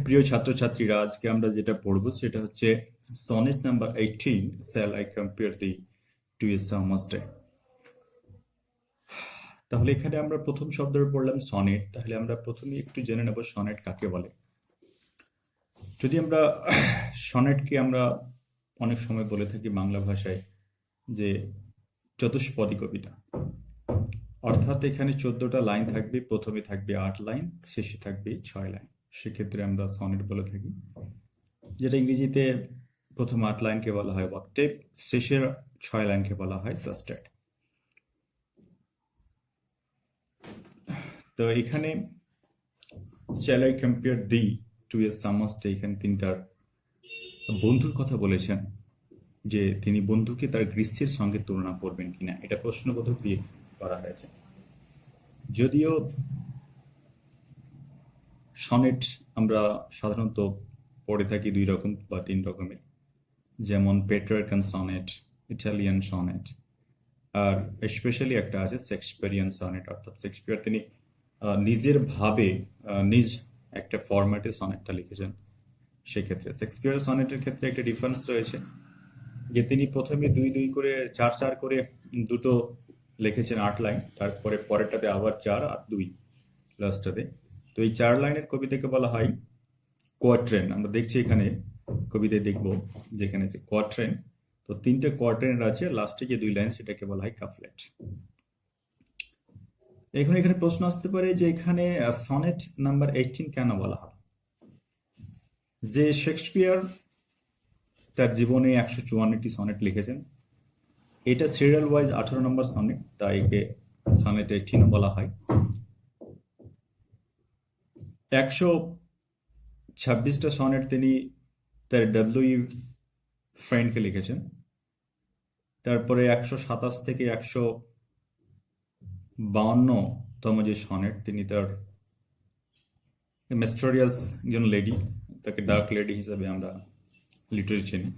প্রিয় ছাত্রছাত্রীরা, আজকে আমরা যেটা পড়বো সেটা হচ্ছে sonnet number 18, shall I compare thee to a summer's day. তাহলে এখানে আমরা প্রথম শব্দটা পড়লাম সনেট। তাহলে আমরা প্রথমে একটু জেনে নেব সনেট কাকে বলে। যদি আমরা সনেটকে আমরা অনেক সময় বলে থাকি বাংলা ভাষায় যে চতুষ্পদী কবিতা, অর্থাৎ এখানে 14টা লাইন থাকবে, প্রথমে থাকবে 8 লাইন, শেষে থাকবে 6 লাইন। সেক্ষেত্রে আমরা সনেট বলে থাকি, যেটা ইংরেজিতে প্রথম 8 লাইনকে বলা হয় অক্টেভ, শেষের 6 লাইনকে বলা হয় সাস্টেট। তো এখানে shall I compare thee to a summer's day, এখানে তিনি তার বন্ধুর কথা বলেছেন যে তিনি বন্ধুকে তার গ্রীষ্মের সঙ্গে তুলনা করবেন কিনা, এটা প্রশ্নবোধক দিয়ে করা হয়েছে। যদিও সনেট আমরা সাধারণত পড়ে থাকি 2 রকম বা 3 রকমের, যেমন পেট্রার্কান সনেট, ইটালিয়ান সনেট, আর স্পেশালি একটা আছে শেক্সপিয়ারিয়ান সনেট, অর্থাৎ শেক্সপিয়ার তিনি নিজের ভাবে নিজ একটা ফরম্যাটে সনেটটা লিখেছেন। সেক্ষেত্রে শেক্সপিয়ার সনেটের ক্ষেত্রে একটা ডিফারেন্স রয়েছে যে তিনি প্রথমে 2-2 করে 4-4 করে দুটো লিখেছেন 8 লাইন, তারপরে পরেরটাতে আবার 4 আর 2 লাস্টটাতে। তো এই 4 লাইনের কবিতাকে বলা হয় কোয়াট্রেন। আমরা দেখছি এখানে কবিতায় দেখব যেখানে যে কোয়াট্রেন, তো 3টে কোয়াট্রেন আছে, লাস্টে যে 2 লাইন সেটাকে বলা হয় কাফলেট। এখানে প্রশ্ন আসতে পারে যে এখানে সনেট নাম্বার 18 কেন বলা হয়? যে শেক্সপিয়ার তার জীবনে 154টি সনেট লিখেছেন, এটা সিরিয়াল ওয়াইজ 18 নম্বর সনেট, তাই একে সনেট 18 বলা হয়। 126টা সনেট তিনি তার ডব্লিউ ফ্রেন্ডকে লিখেছেন। তারপরে 127 থেকে 152তম যে সনেট, তিনি তার মিস্টেরিয়াস একজন লেডি, তাকে ডার্ক লেডি হিসাবে আমরা লিটারেচার চিনি,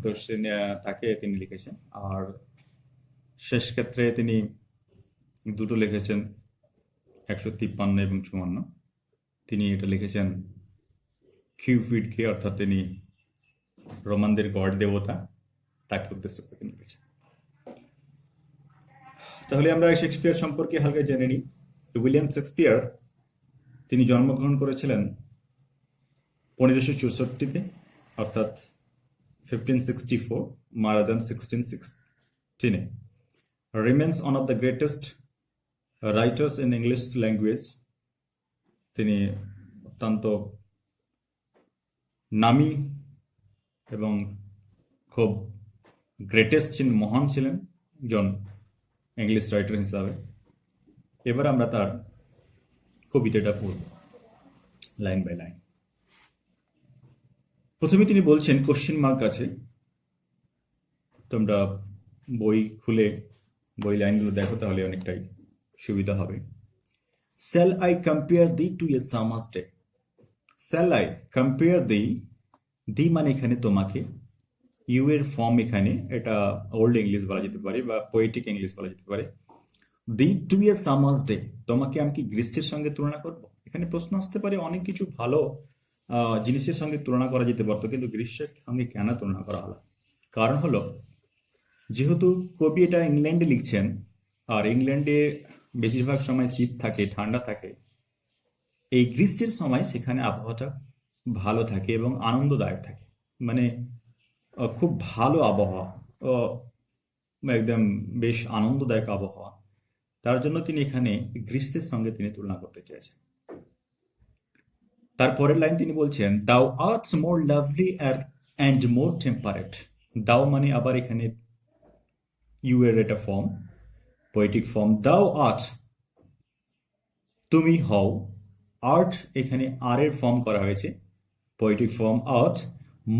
তো তাকে তিনি লিখেছেন। আর শেষ ক্ষেত্রে তিনি দুটো লিখেছেন 153 এবং 54। তিনি এটা লিখেছেন কিউপিডকে, অর্থাৎ তিনি রোমানদের গড দেবতা, তাকে উদ্দেশ্য করে তিনি লিখেছেন। তাহলে আমরা শেক্সপিয়ার সম্পর্কে হালকা জেনে নিই। উইলিয়াম শেক্সপিয়ার তিনি জন্মগ্রহণ করেছিলেন 1564-তে, অর্থাৎ 1564, মারা যান 1616-এ। Remains one of the greatest writers in English language. তিনি অত্যন্ত নামী এবং খুব গ্রেটেস্ট মহান ছিলেন একজন ইংলিশ রাইটার হিসাবে। এবার আমরা তার কবিতাটা পড়ব লাইন বাই লাইন। প্রথমে তিনি বলছেন কোশ্চেন মার্ক আছে, তোমরা বই খুলে বই লাইনগুলো দেখো, তাহলে অনেকটাই সুবিধা হবে। Shall I compare thee to a summer's day. Shall I compare thee মানে এখানে তোমাকে, ইউ এর ফর্ম এখানে এটা ওল্ড ইংলিশ বলা যেতে পারে বা পোয়েটিক ইংলিশ বলা যেতে পারে। দি টু এ সামার্স ডে, তোমাকে আমি কি গ্রীষ্মের সঙ্গে তুলনা করব? এখানে প্রশ্ন আসতে পারে অনেক কিছু ভালো জিনিসের সঙ্গে তুলনা করা যেতে পারতো, কিন্তু গ্রীষ্মের সঙ্গে কেন তুলনা করা হলো? কারণ হলো, যেহেতু কবি এটা ইংল্যান্ডে লিখছেন, আর ইংল্যান্ডে বেশিরভাগ সময় শীত থাকে, ঠান্ডা থাকে। এই গ্রীষ্মের সময় সেখানে আবহাওয়াটা ভালো থাকে এবং আনন্দদায়ক থাকে, মানে খুব ভালো আবহাওয়া, একদম বেশ আনন্দদায়ক আবহাওয়া। তার জন্য তিনি এখানে গ্রীষ্মের সঙ্গে তিনি তুলনা করতে চেয়েছেন। তারপরের লাইন তিনি বলছেন, দাও arts more lovely and more temperate. দাও মানে আবার এখানে ইউ এর একটা ফর্ম, পোয়েটিক ফর্ম। দাও আর্ট, তুমি হও। আর্ট এখানে আর এর ফর্ম করা হয়েছে, poetic form art.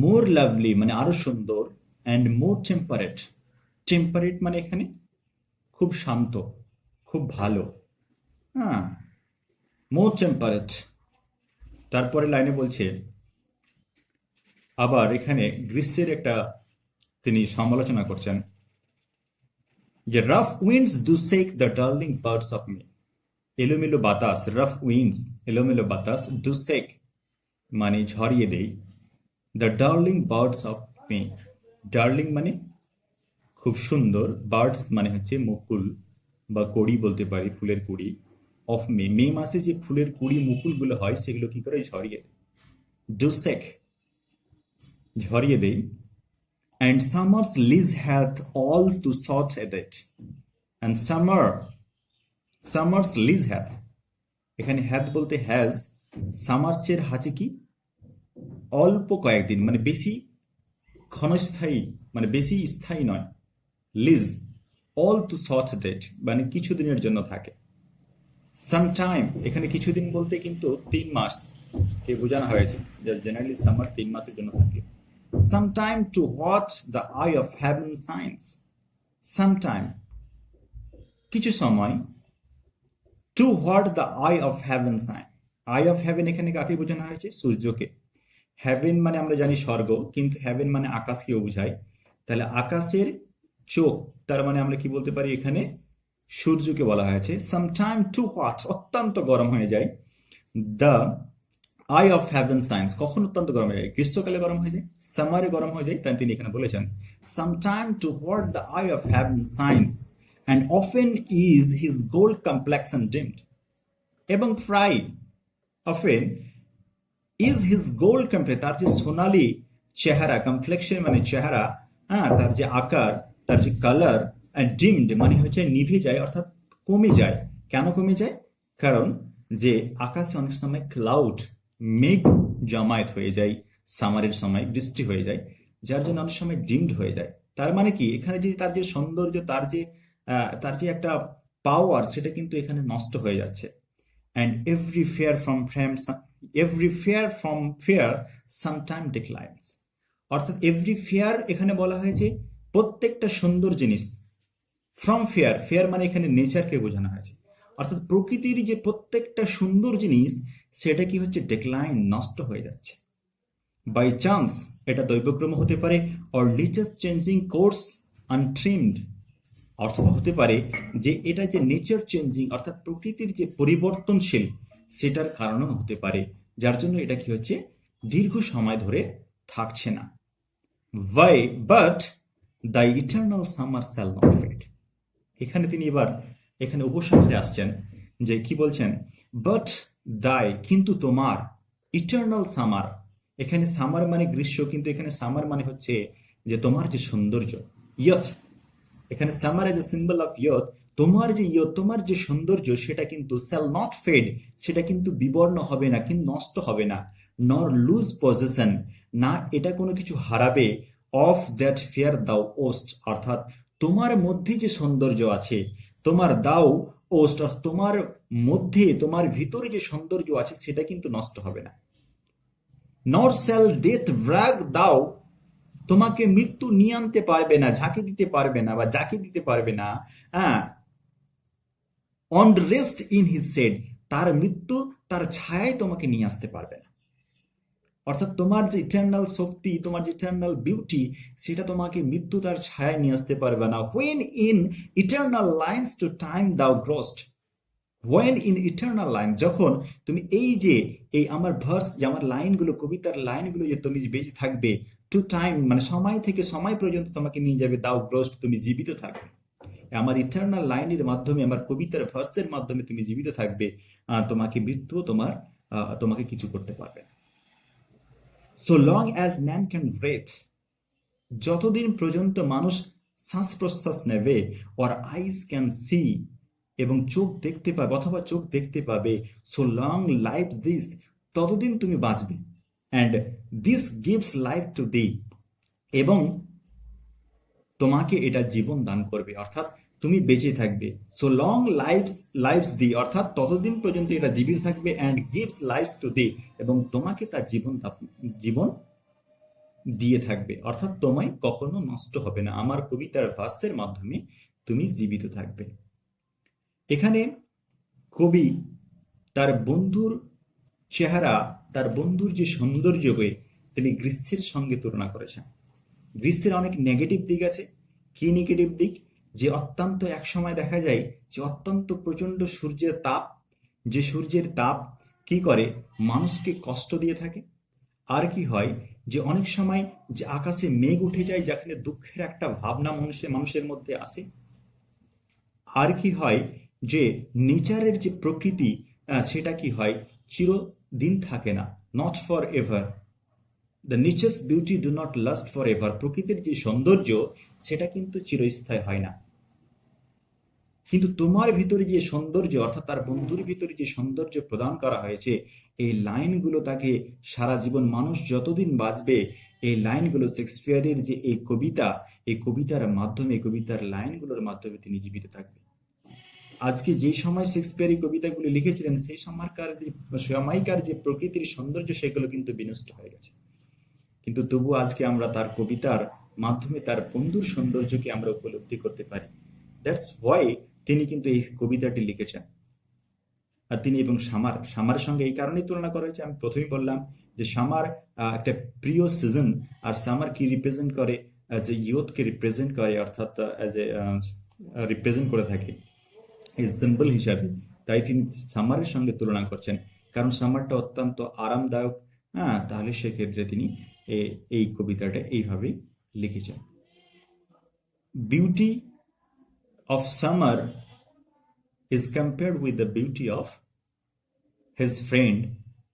More lovely মানে আরো সুন্দর, অ্যান্ড মোর টেম্পারেট। টেম্পারেট মানে এখানে খুব শান্ত, খুব ভালো। হ্যাঁ, মোর টেম্পারেট। তারপরে লাইনে বলছে আবার এখানে গ্রীষ্মের একটা তিনি সমালোচনা করছেন যে rough winds do shake the darling birds of me. এলোমেলো বাতাস, রাফ উইন্ডস, এলোমেলো বাতাস, ডু শেক মানে ঝরিয়ে দেই, the darling birds of May, darling মানে খুব সুন্দর, বার্ডস মানে হচ্ছে মুকুল বা কড়ি বলতে পারি, ফুলের কুড়ি, অফ মে, মে মাসে যে ফুলের কুড়ি মুকুলগুলো হয় সেগুলো কি করে ঝরিয়ে দেয়, ডু শেক ঝরিয়ে দেই, and summer's lease hath all too short a date, and summer's lease hath, এখানে হ্যাথ বলতে হ্যাজ, সামার্সের হাতে কি অল্প কয়েকদিন মানে বেশি ক্ষণস্থায়ী মানে বেশি স্থায়ী নয়, lease all too short date মানে কিছুদিনের জন্য থাকে, সামটাইম এখানে কিছুদিন বলতে কিন্তু 3 মাস কে বোঝানো হয়েছে, জেনারেলি সামার 3 মাসের জন্য থাকে, sometime too hot the eye of heaven shines, sometime কিছু সময়, too hot the eye of heaven shine, eye of heaven এখানে কাকে বোঝানো হয়েছে, সূর্যকে, হ্যাভেন মানে আমরা জানি স্বর্গ, কিন্তু হ্যাভেন মানে আকাশকেও বোঝায়, তাহলে আকাশের চোখ, তার মানে আমরা কি বলতে পারি এখানে সূর্যকে বলা হয়েছে, সামটাইম টু হোয়াট অত্যন্ত গরম হয়ে যায়, the eye of heaven shines কখন অত্যন্ত গরম হয়ে যায়, গ্রীষ্মকালে গরম হয়ে যায়, সামারে গরম হয়ে যায়, তাই তিনি এখানে বলেছেন sometime too hot the eye of heaven shines and often is his gold complexion dimmed, এবং প্রায় often is his gold complex তার যে সোনালি চেহারা, কমপ্লেক্সন মানে চেহারা, হ্যাঁ তার যে আকার, তার যে কালার, ডিমড মানে হচ্ছে নিভে যায় অর্থাৎ কমে যায়, কেন কমে যায়, কারণ যে আকাশে অনেক সময় ক্লাউড মেঘ জমায়েত হয়ে যায়, সামারের সময় বৃষ্টি হয়ে যায়, যার জন্য অনেক সময় ডিমড হয়ে যায়, তার মানে কি এখানে যে তার যে সৌন্দর্য, তার যে একটা পাওয়ার সেটা কিন্তু এখানে নষ্ট হয়ে যাচ্ছে, and every fear from fear sometime declines, অর্থাৎ এভরি ফেয়ার এখানে বলা হয়েছে প্রত্যেকটা সুন্দর জিনিস, ফ্রম ফেয়ার, ফেয়ার মানে এখানে নেচারকে বোঝানো হয়েছে, অর্থাৎ প্রকৃতির যে প্রত্যেকটা সুন্দর জিনিস সেটা কি হচ্ছে, ডেক্লাইন নষ্ট হয়ে যাচ্ছে, বাই চান্স এটা দৈবক্রম হতে পারে, অর লিটেস্ট চেঞ্জিং কোর্স আনট্রিমড, অথবা হতে পারে যে এটা যে নেচার চেঞ্জিং অর্থাৎ প্রকৃতির যে পরিবর্তনশীল সেটার কারণও হতে পারে, যার জন্য এটা কি হচ্ছে দীর্ঘ সময় ধরে থাকছে না, why but the eternal summer shall not fade, এখানে তিনি এবার এখানে উপসংহারে আসছেন যে কি বলছেন, বাট দাই কিন্তু তোমার, ইটার্নাল সামার, এখানে সামার মানে গ্রীষ্ম, কিন্তু এখানে সামার মানে হচ্ছে যে তোমার যে সৌন্দর্য, ইয়থ, এখানে summer as a symbol of youth, তোমার যে ইয়থ, তোমার যে সৌন্দর্য সেটা কিন্তু শ্যাল নট ফেড, সেটা কিন্তু বিবর্ণ হবে না, কিন্তু নষ্ট হবে না, নর লুজ পজেশন না এটা কোনো কিছু হারাবে, অফ দ্যাট ফেয়ার দাও ওস্ট, অর্থাৎ তোমার মধ্যে যে সৌন্দর্য আছে, তোমার দাও ওস্ট, তোমার মধ্যে তোমার ভিতরে যে সৌন্দর্য আছে সেটা কিন্তু নষ্ট হবে না, নর শ্যাল ডেথ ব্র্যাগ দাও, তোমাকে মৃত্যু নিয়ে আনতে পারবে না, ঝাঁকি দিতে পারবে না বা জাকি দিতে পারবে না, হ্যাঁ, on rest in his shade, তার মৃত্যু তার ছায়ায় তোমাকে নিয়ে আসতে পারবে না, অর্থাৎ তোমার যে ইটার্নাল শক্তি, তোমার যে ইটার্নাল বিউটি সেটা তোমাকে মৃত্যু তার ছায়ায় নিয়ে আসতে পারবে না, when in eternal lines to time thou growest, when in eternal line যখন তুমি এই আমার ভার্স যে আমার লাইনগুলো, কবিতার লাইনগুলো যে তুমি বেঁচে থাকবে, টু টাইম মানে সময় থেকে সময় পর্যন্ত তোমাকে নিয়ে যাবে, দাও গ্রোস্ট তুমি জীবিত থাকবে, আমার ইটার্নাল লাইনের মাধ্যমে, আমার কবিতার ভার্সের মাধ্যমে তুমি জীবিত থাকবে, তোমাকে মৃত্যু তোমাকে কিছু করতে পারবে না, so long as man can breathe, যতদিন পর্যন্ত মানুষ শ্বাস প্রশ্বাস নেবে, ওর আইস ক্যান সি এবং চোখ দেখতে পাবে অথবা চোখ দেখতে পাবে, সো লং লাইফ দিস ততদিন তুমি বাঁচবে, and this gives life to the এবং তোমাকে এটা জীবন দান করবে, অর্থাৎ তুমি বেঁচে থাকবে, সো লং লাইফস দি অর্থাৎ ততদিন পর্যন্ত এটা জীবিত থাকবে, and gives life to the এবং তোমাকে তার জীবন দিয়ে থাকবে, অর্থাৎ তোমায় কখনো নষ্ট হবে না, আমার কবিতার ভার্সের মাধ্যমে তুমি জীবিত থাকবে। এখানে কবি তার বন্ধুর চেহারা, তার বন্ধুর যে সৌন্দর্যকে তিনি গ্রীষ্মের সঙ্গে তুলনা করেছেন, গ্রীষ্মের অনেক নেগেটিভ দিক আছে, কি নেগেটিভ দিক, যে অত্যন্ত এক সময় দেখা যায় যে অত্যন্ত প্রচন্ড সূর্যের তাপ, যে সূর্যের তাপ কি করে মানুষকে কষ্ট দিয়ে থাকে। আর কি হয় যে অনেক সময় যে আকাশে মেঘ উঠে যায় যেখানে দুঃখের একটা ভাবনা মানুষের মধ্যে আসে। আর কি হয় যে নেচারের যে প্রকৃতি সেটা কি হয় চিরদিন থাকে না, not for ever. The nature's beauty do not last for ever. প্রকৃতির যে সৌন্দর্য সেটা কিন্তু চিরস্থায়ী হয় না। কিন্তু তোমার ভিতরে যে সৌন্দর্য অর্থাৎ তার বন্ধুর ভিতরে যে সৌন্দর্য প্রদান করা হয়েছে, এই লাইনগুলো তাকে সারা জীবন, মানুষ যতদিন বাঁচবে এই লাইনগুলো, শেক্সপিয়ারের যে এই কবিতা, এই কবিতার মাধ্যমে, এই কবিতার লাইনগুলোর মাধ্যমে তিনি জীবিত থাকবে। আজকে যে সময় শেক্সপিয়ার এই কবিতাগুলি লিখেছিলেন সেই সময়কার যে প্রকৃতির সৌন্দর্য সেগুলো কিন্তু বিনষ্ট হয়ে গেছে। কিন্তু তবু আজকে আমরা তার কবিতার মাধ্যমে তার বন্ধুর সৌন্দর্যকে আমরা উপলব্ধি করতে পারি। দ্যাটস ওয়াই তিনি কিন্তু এই কবিতাটি লিখেছেন। আর তিনি এবং সামারের সঙ্গে এই কারণেই তুলনা করা হয়েছে, আমি প্রথমেই বললাম যে সামার একটা প্রিয় সিজন, আর সামার কি রিপ্রেজেন্ট করে, অ্যাজ এ ইয়ুথকে রিপ্রেজেন্ট করে, অর্থাৎ অ্যাজ এ রিপ্রেজেন্ট করে থাকে এই সিম্বল হিসাবে। তাই তিনি সামারের সঙ্গে তুলনা করছেন, কারণ সামারটা অত্যন্ত আরামদায়ক। হ্যাঁ, তাহলে সেক্ষেত্রে তিনি এই কবিতাটা এইভাবেই লিখেছেন। Beauty of summer is compared with the beauty of his friend,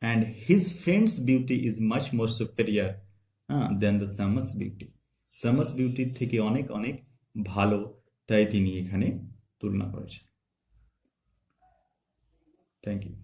and his friend's beauty is much more superior than the summer's beauty. Summer's beauty থেকে অনেক অনেক ভালো, তাই তিনি এখানে তুলনা করেছেন। Thank you.